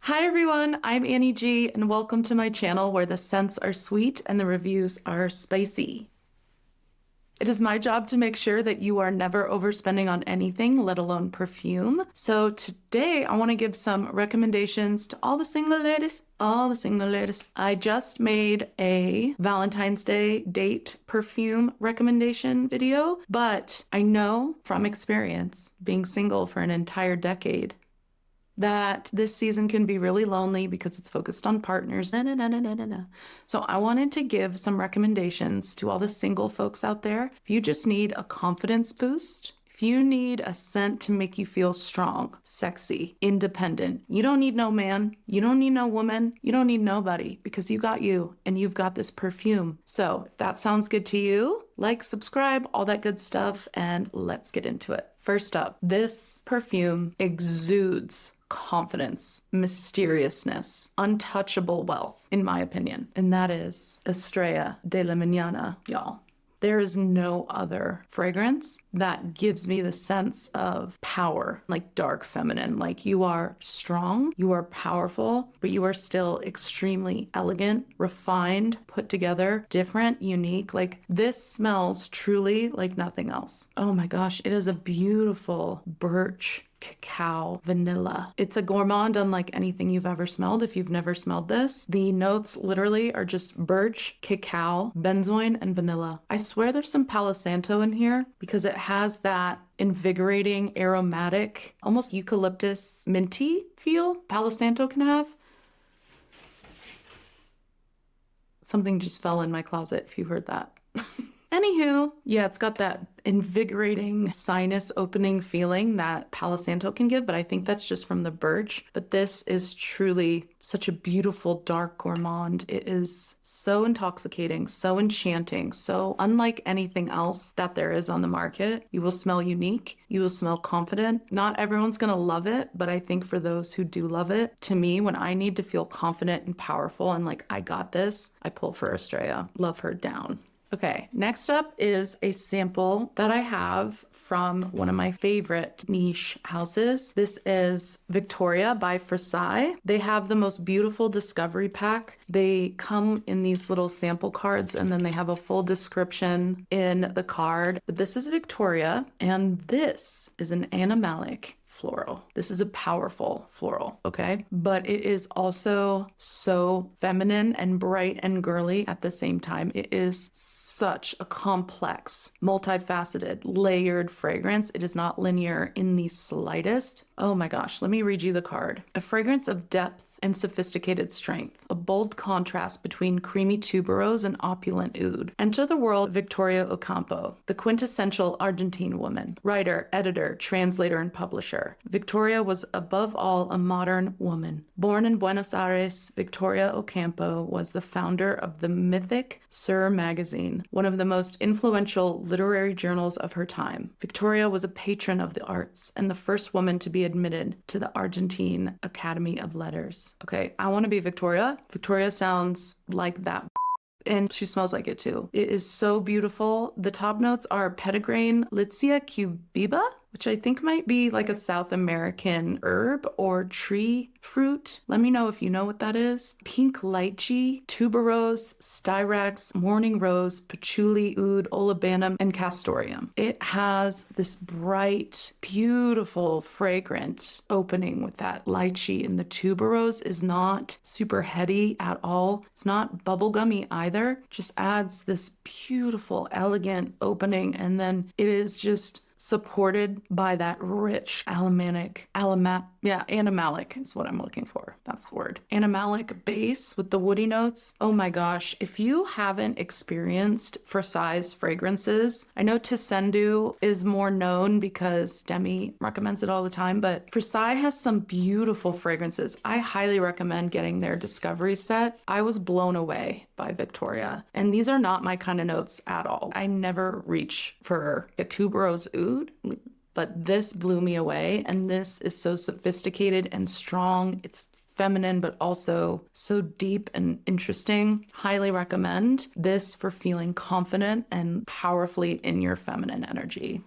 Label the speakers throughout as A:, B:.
A: Hi everyone, I'm Annie G and welcome to my channel where the scents are sweet and the reviews are spicy. It is my job to make sure that you are never overspending on anything, let alone perfume. So today I want to give some recommendations to all the single ladies. I just made a Valentine's Day date perfume recommendation video, but I know from experience, being single for an entire decade, that this season can be really lonely because it's focused on partners. So I wanted to give some recommendations to all the single folks out there. If you just need a confidence boost, if you need a scent to make you feel strong, sexy, independent, you don't need no man, you don't need no woman, you don't need nobody because you got you and you've got this perfume. So if that sounds good to you, like, subscribe, all that good stuff, and let's get into it. First up, this perfume exudes confidence, mysteriousness, untouchable wealth, in my opinion. And that is Estrella de la Mañana, y'all. There is no other fragrance that gives me the sense of power, like dark feminine. Like you are strong, you are powerful, but you are still extremely elegant, refined, put together, different, unique. Like this smells truly like nothing else. Oh my gosh, it is a beautiful birch, cacao, vanilla. It's a gourmand unlike anything you've ever smelled if you've never smelled this. The notes literally are just birch, cacao, benzoin, and vanilla. I swear there's some Palo Santo in here because it has that invigorating, aromatic, almost eucalyptus minty feel Palo Santo can have. Something just fell in my closet if you heard that. Anywho, yeah, it's got that invigorating sinus opening feeling that Palo Santo can give, but I think that's just from the birch. But this is truly such a beautiful dark gourmand. It is so intoxicating, so enchanting, so unlike anything else that there is on the market. You will smell unique, you will smell confident. Not everyone's gonna love it, but I think for those who do love it, to me, when I need to feel confident and powerful and like I got this, I pull for Estrella. Love her down. Okay, next up is a sample that I have from one of my favorite niche houses. This is Victoria by Frassaï. They have the most beautiful discovery pack. They come in these little sample cards and then they have a full description in the card. But this is Victoria and this is an animalic floral. This is a powerful floral, okay? But it is also so feminine and bright and girly at the same time. It is such a complex, multifaceted, layered fragrance. It is not linear in the slightest. Oh my gosh, let me read you the card. A fragrance of depth and sophisticated strength, a bold contrast between creamy tuberose and opulent oud. Enter the world Victoria Ocampo, the quintessential Argentine woman. Writer, editor, translator, and publisher. Victoria was above all a modern woman. Born in Buenos Aires, Victoria Ocampo was the founder of the mythic Sur magazine, one of the most influential literary journals of her time. Victoria was a patron of the arts and the first woman to be admitted to the Argentine Academy of Letters. Okay, I want to be Victoria. Victoria sounds like that, and she smells like it too. It is so beautiful. The top notes are petitgrain Lycia cubiba, which I think might be like a South American herb or tree fruit. Let me know if you know what that is. Pink lychee, tuberose, styrax, morning rose, patchouli, oud, olibanum, and castoreum. It has this bright, beautiful, fragrant opening with that lychee, and the tuberose is not super heady at all. It's not bubblegummy either. Just adds this beautiful, elegant opening, and then it is just supported by that rich animalic is what I'm looking for. That's the word. Animalic base with the woody notes. Oh my gosh. If you haven't experienced Frassaï's fragrances, I know Tessendu is more known because Demi recommends it all the time, but Frassaï has some beautiful fragrances. I highly recommend getting their discovery set. I was blown away by Victoria. And these are not my kind of notes at all. I never reach for a tuberose oud, but this blew me away. And this is so sophisticated and strong. It's feminine, but also so deep and interesting. Highly recommend this for feeling confident and powerfully in your feminine energy.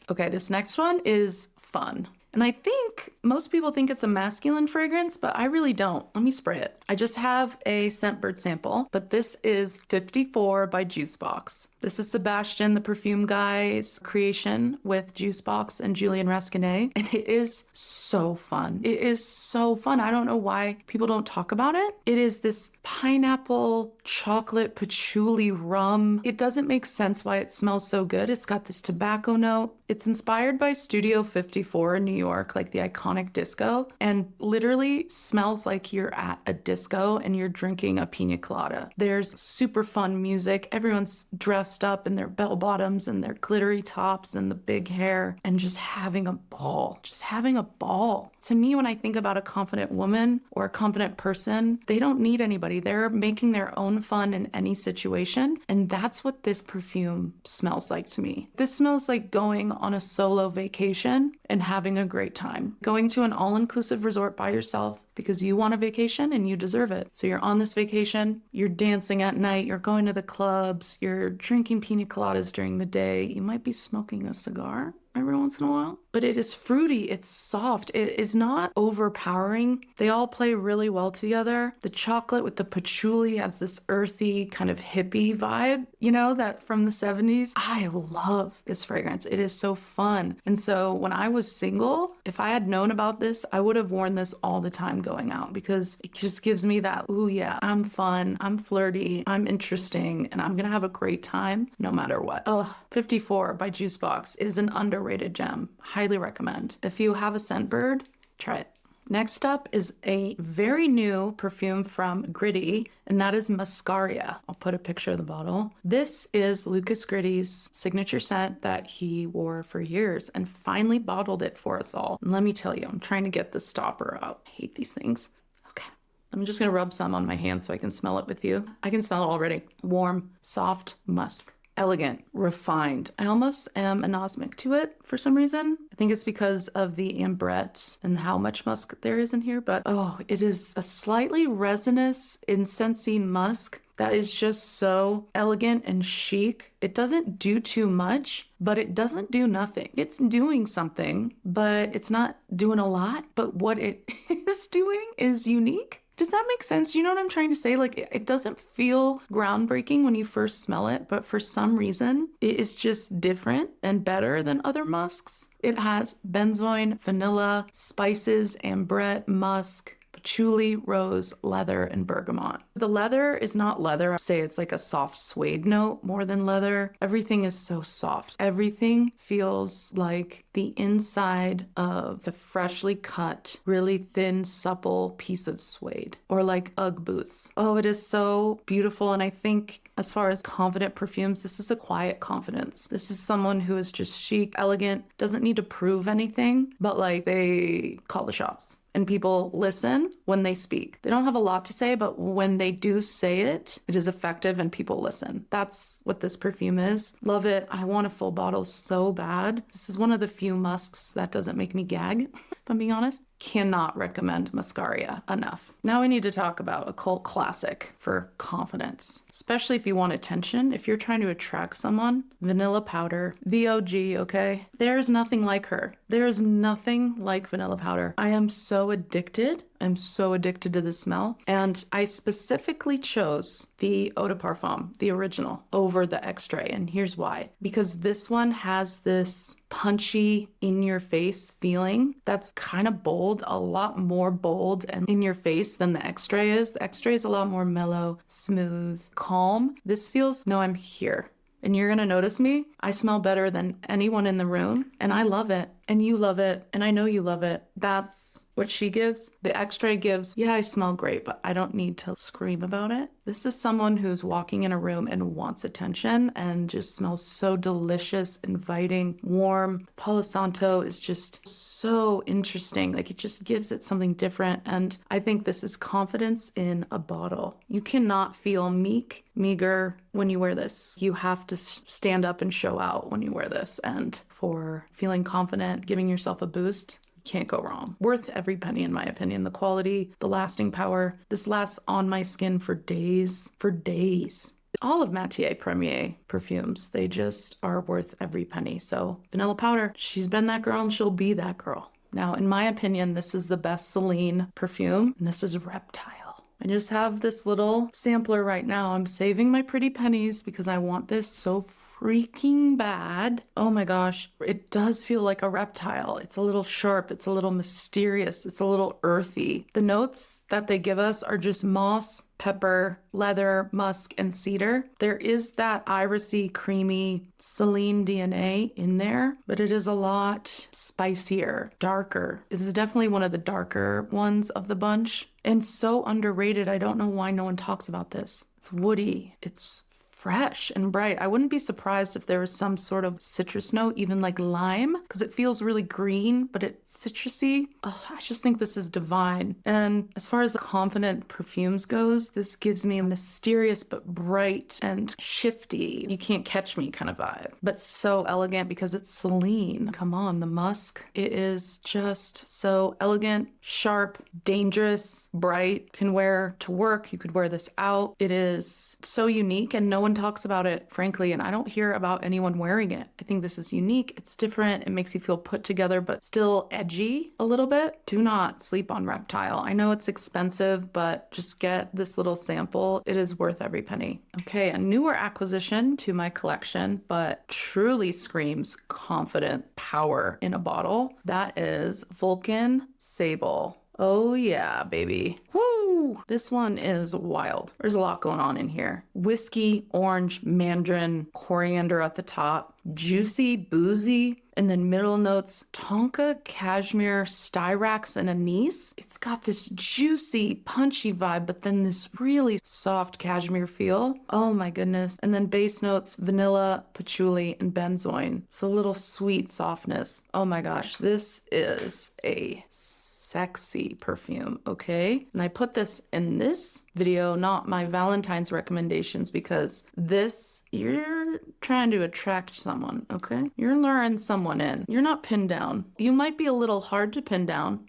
A: Okay, this next one is fun. And I think most people think it's a masculine fragrance, but I really don't. Let me spray it. I just have a Scentbird sample, but this is 54 by Jusbox. This is Sebastian, the perfume guy's creation with Jusbox and Julian Rasquinet, and it is so fun. It is so fun. I don't know why people don't talk about it. It is this pineapple, chocolate, patchouli rum. It doesn't make sense why it smells so good. It's got this tobacco note. It's inspired by Studio 54 in New York, like the iconic disco, and literally smells like you're at a disco and you're drinking a pina colada. There's super fun music. Everyone's dressed up in their bell bottoms and their glittery tops and the big hair and just having a ball. Just having a ball. To me, when I think about a confident woman or a confident person, they don't need anybody. They're making their own fun in any situation. And that's what this perfume smells like to me. This smells like going on a solo vacation and having a great time. Going to an all-inclusive resort by yourself because you want a vacation and you deserve it. So you're on this vacation, you're dancing at night, you're going to the clubs, you're drinking pina coladas during the day. You might be smoking a cigar every once in a while, but it is fruity, it's soft, it is not overpowering. They all play really well together. The chocolate with the patchouli has this earthy kind of hippie vibe, you know, that from the 70s. I love this fragrance. It is so fun. And so when I was single, if I had known about this, I would have worn this all the time going out because it just gives me that, ooh yeah, I'm fun, I'm flirty, I'm interesting, and I'm gonna have a great time no matter what. Oh, 54 by Jusbox is an underrated gem. Highly recommend. If you have a Scentbird, try it. Next up is a very new perfume from Gritti, and that is Muskaria. I'll put a picture of the bottle. This is Lucas Gritti's signature scent that he wore for years and finally bottled it for us all. And let me tell you, I'm trying to get the stopper out. I hate these things. Okay. I'm just gonna rub some on my hand so I can smell it with you. I can smell it already. Warm, soft musk. Elegant, refined. I almost am anosmic to it for some reason. I think it's because of the ambrette and how much musk there is in here, but oh, it is a slightly resinous, incensey musk that is just so elegant and chic. It doesn't do too much, but it doesn't do nothing. It's doing something, but it's not doing a lot. But what it is doing is unique. Does that make sense? You know what I'm trying to say? Like, it doesn't feel groundbreaking when you first smell it, but for some reason, it is just different and better than other musks. It has benzoin, vanilla, spices, ambrette, musk, patchouli, rose, leather, and bergamot. The leather is not leather. I'd say it's like a soft suede note more than leather. Everything is so soft. Everything feels like the inside of a freshly cut, really thin, supple piece of suede, or like Ugg boots. Oh, it is so beautiful. And I think as far as confident perfumes, this is a quiet confidence. This is someone who is just chic, elegant, doesn't need to prove anything, but like they call the shots. And people listen when they speak. They don't have a lot to say, but when they do say it, it is effective and people listen. That's what this perfume is. Love it. I want a full bottle so bad. This is one of the few musks that doesn't make me gag, if I'm being honest. Cannot recommend Muskaria enough. Now we need to talk about a cult classic for confidence, especially if you want attention. If you're trying to attract someone, Vanilla Powder, the OG, okay? There's nothing like her. There is nothing like Vanilla Powder. I am so addicted. I'm so addicted to the smell. And I specifically chose the Eau de Parfum, the original, over the Extrait. And here's why. Because this one has this punchy, in-your-face feeling that's kind of bold, a lot more bold and in-your-face than the Extrait is. The Extrait is a lot more mellow, smooth, calm. This feels, no, I'm here. And you're gonna notice me. I smell better than anyone in the room, and I love it. And you love it, and I know you love it. That's what she gives. The Extrait gives, yeah, I smell great, but I don't need to scream about it. This is someone who's walking in a room and wants attention and just smells so delicious, inviting, warm. Palo Santo is just so interesting. Like, it just gives it something different. And I think this is confidence in a bottle. You cannot feel meek, meager when you wear this. You have to stand up and show out when you wear this. And for feeling confident, giving yourself a boost, can't go wrong. Worth every penny, in my opinion. The quality, the lasting power. This lasts on my skin for days. For days. All of Matiere Premier perfumes, they just are worth every penny. So Vanilla Powder, she's been that girl and she'll be that girl. Now, in my opinion, this is the best Celine perfume, and this is Reptile. I just have this little sampler right now. I'm saving my pretty pennies because I want this so freaking bad. Oh my gosh, it does feel like a Reptile. It's a little sharp, it's a little mysterious, it's a little earthy. The notes that they give us are just moss, pepper, leather, musk, and cedar. There is that irisy, creamy Celine DNA in there, but it is a lot spicier, darker. This is definitely one of the darker ones of the bunch, and so underrated. I don't know why no one talks about this. It's woody, it's fresh and bright. I wouldn't be surprised if there was some sort of citrus note, even like lime, because it feels really green, but it's citrusy. Oh, I just think this is divine. And as far as the confident perfumes goes, this gives me a mysterious but bright and shifty, you can't catch me kind of vibe, but so elegant because it's Celine. Come on, the musk. It is just so elegant, sharp, dangerous, bright. Can wear to work. You could wear this out. It is so unique and no one talks about it, frankly, and I don't hear about anyone wearing it. I think this is unique. It's different. It makes you feel put together, but still edgy a little bit. Do not sleep on Reptile. I know it's expensive, but just get this little sample. It is worth every penny. Okay, a newer acquisition to my collection, but truly screams confident power in a bottle. That is Vulcan Sable. Oh yeah, baby. Woo! This one is wild. There's a lot going on in here. Whiskey, orange, mandarin, coriander at the top, juicy, boozy, and then middle notes, tonka, cashmere, styrax, and anise. It's got this juicy, punchy vibe, but then this really soft cashmere feel. Oh my goodness. And then base notes, vanilla, patchouli, and benzoin. So a little sweet softness. Oh my gosh, this is a sexy perfume, okay? And I put this in this video, not my Valentine's recommendations, because this, you're trying to attract someone, okay? You're luring someone in. You're not pinned down. You might be a little hard to pin down.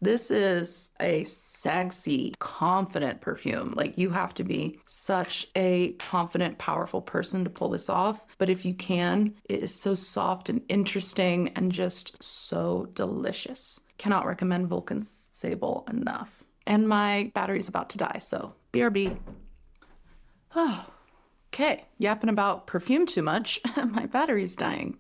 A: This is a sexy, confident perfume. Like, you have to be such a confident, powerful person to pull this off. But if you can, it is so soft and interesting and just so delicious. Cannot recommend Vulcan Sable enough. And my battery's about to die, so BRB. Oh, okay. Yapping about perfume too much. My battery's dying.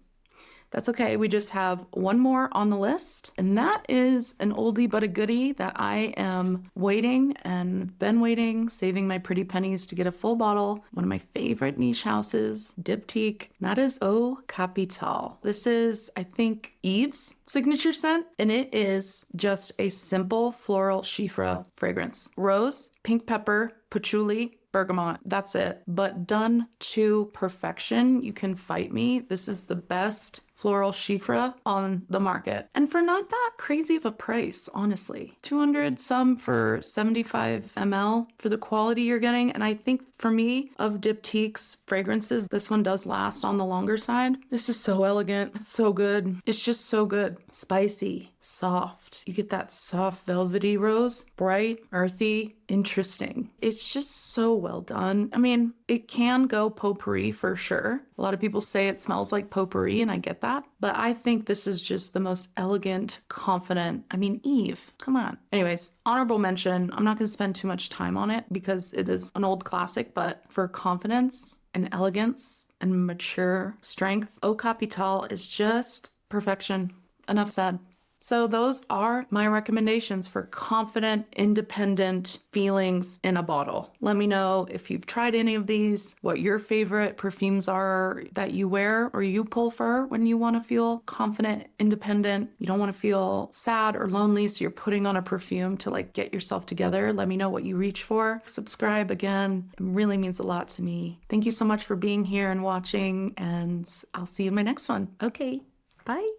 A: That's okay, we just have one more on the list, and that is an oldie but a goodie that I am waiting and been waiting, saving my pretty pennies to get a full bottle. One of my favorite niche houses, Diptyque, and that is Eau Capitale. This is, I think, Eve's signature scent, and it is just a simple floral chiffre fragrance. Rose, pink pepper, patchouli, bergamot, that's it. But done to perfection. You can fight me. This is the best floral chiffre on the market. And for not that crazy of a price, honestly. 200 some for 75 ml for the quality you're getting. And I think for me, of Diptyque's fragrances, this one does last on the longer side. This is so elegant. It's so good. It's just so good. Spicy, soft. You get that soft velvety rose, bright, earthy, interesting. It's just so well done. I mean, it can go potpourri for sure. A lot of people say it smells like potpourri, and I get that. But I think this is just the most elegant, confident. I mean, Eve, come on. Anyways, honorable mention. I'm not going to spend too much time on it because it is an old classic, but for confidence and elegance and mature strength, Eau Capitale is just perfection. Enough said. So those are my recommendations for confident, independent feelings in a bottle. Let me know if you've tried any of these, what your favorite perfumes are that you wear or you pull for when you want to feel confident, independent. You don't want to feel sad or lonely, so you're putting on a perfume to like get yourself together. Let me know what you reach for. Subscribe again. It really means a lot to me. Thank you so much for being here and watching, and I'll see you in my next one. Okay, bye.